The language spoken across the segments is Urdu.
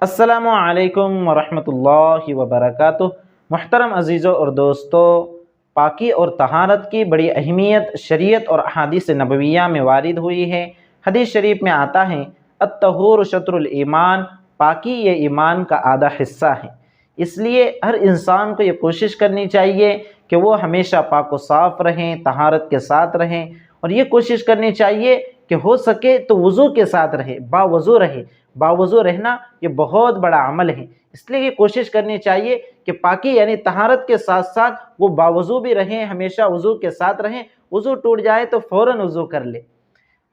السلام علیکم ورحمۃ اللہ وبرکاتہ۔ محترم عزیزوں اور دوستو، پاکی اور طہارت کی بڑی اہمیت شریعت اور احادیث نبویہ میں وارد ہوئی ہے۔ حدیث شریف میں آتا ہے الطہور شطر الایمان، پاکی یہ ایمان کا آدھا حصہ ہے۔ اس لیے ہر انسان کو یہ کوشش کرنی چاہیے کہ وہ ہمیشہ پاک و صاف رہیں، طہارت کے ساتھ رہیں، اور یہ کوشش کرنی چاہیے کہ ہو سکے تو وضو کے ساتھ رہے، باوضو رہے۔ باوضو رہنا یہ بہت بڑا عمل ہے، اس لیے یہ کوشش کرنی چاہیے کہ پاکی یعنی طہارت کے ساتھ ساتھ وہ باوضو بھی رہیں، ہمیشہ وضو کے ساتھ رہیں۔ وضو ٹوٹ جائے تو فوراً وضو کر لے۔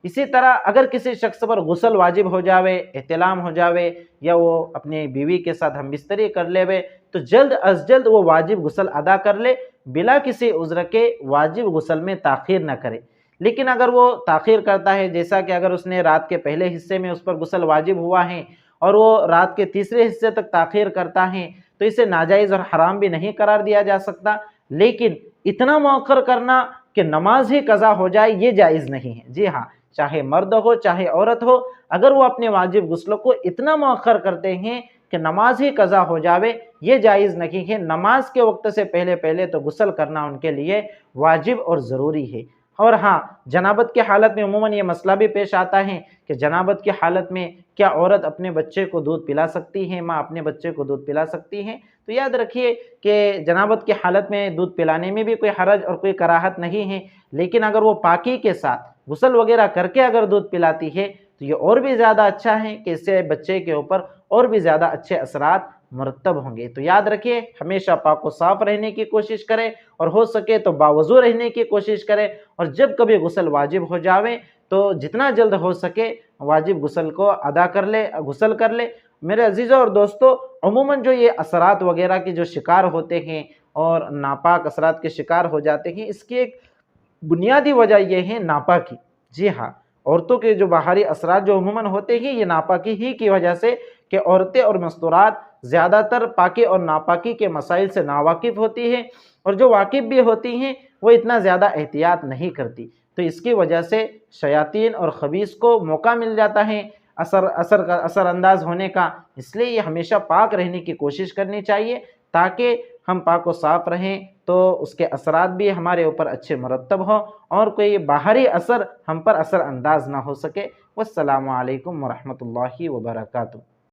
اسی طرح اگر کسی شخص پر غسل واجب ہو جاوے، احتلام ہو جاوے، یا وہ اپنی بیوی کے ساتھ ہم بستری کر لے وے، تو جلد از جلد وہ واجب غسل ادا کر لے، بلا کسی عذر کے واجب غسل میں تاخیر نہ کرے۔ لیکن اگر وہ تاخیر کرتا ہے، جیسا کہ اگر اس نے رات کے پہلے حصے میں اس پر غسل واجب ہوا ہے اور وہ رات کے تیسرے حصے تک تاخیر کرتا ہے، تو اسے ناجائز اور حرام بھی نہیں قرار دیا جا سکتا، لیکن اتنا مؤخر کرنا کہ نماز ہی قضا ہو جائے یہ جائز نہیں ہے۔ جی ہاں، چاہے مرد ہو چاہے عورت ہو، اگر وہ اپنے واجب غسلوں کو اتنا مؤخر کرتے ہیں کہ نماز ہی قضا ہو جاوے، یہ جائز نہیں ہے۔ نماز کے وقت سے پہلے پہلے تو غسل کرنا ان کے لیے واجب اور ضروری ہے۔ اور ہاں، جنابت کی حالت میں عموماً یہ مسئلہ بھی پیش آتا ہے کہ جنابت کی حالت میں کیا عورت اپنے بچے کو دودھ پلا سکتی ہے، ماں اپنے بچے کو دودھ پلا سکتی ہے؟ تو یاد رکھیے کہ جنابت کی حالت میں دودھ پلانے میں بھی کوئی حرج اور کوئی کراہت نہیں ہے، لیکن اگر وہ پاکی کے ساتھ غسل وغیرہ کر کے اگر دودھ پلاتی ہے تو یہ اور بھی زیادہ اچھا ہے کہ اس سے بچے کے اوپر اور بھی زیادہ اچھے اثرات مرتب ہوں گے۔ تو یاد رکھیے، ہمیشہ پاک و صاف رہنے کی کوشش کریں، اور ہو سکے تو باوضو رہنے کی کوشش کریں، اور جب کبھی غسل واجب ہو جاوے تو جتنا جلد ہو سکے واجب غسل کو ادا کر لے، غسل کر لے۔ میرے عزیزوں اور دوستو، عموماً جو یہ اثرات وغیرہ کے جو شکار ہوتے ہیں اور ناپاک اثرات کے شکار ہو جاتے ہیں، اس کی ایک بنیادی وجہ یہ ہے ناپاکی۔ جی ہاں، عورتوں کے جو باہری اثرات جو عموماً ہوتے ہیں یہ ناپاکی ہی کی وجہ سے، کہ عورتیں اور مستورات زیادہ تر پاکی اور ناپاکی کے مسائل سے ناواقف ہوتی ہیں، اور جو واقف بھی ہوتی ہیں وہ اتنا زیادہ احتیاط نہیں کرتی، تو اس کی وجہ سے شیاطین اور خبیث کو موقع مل جاتا ہے اثر انداز ہونے کا۔ اس لیے یہ ہمیشہ پاک رہنے کی کوشش کرنی چاہیے تاکہ ہم پاک و صاف رہیں، تو اس کے اثرات بھی ہمارے اوپر اچھے مرتب ہوں اور کوئی باہری اثر ہم پر اثر انداز نہ ہو سکے۔ والسلام علیکم ورحمۃ اللہ وبرکاتہ۔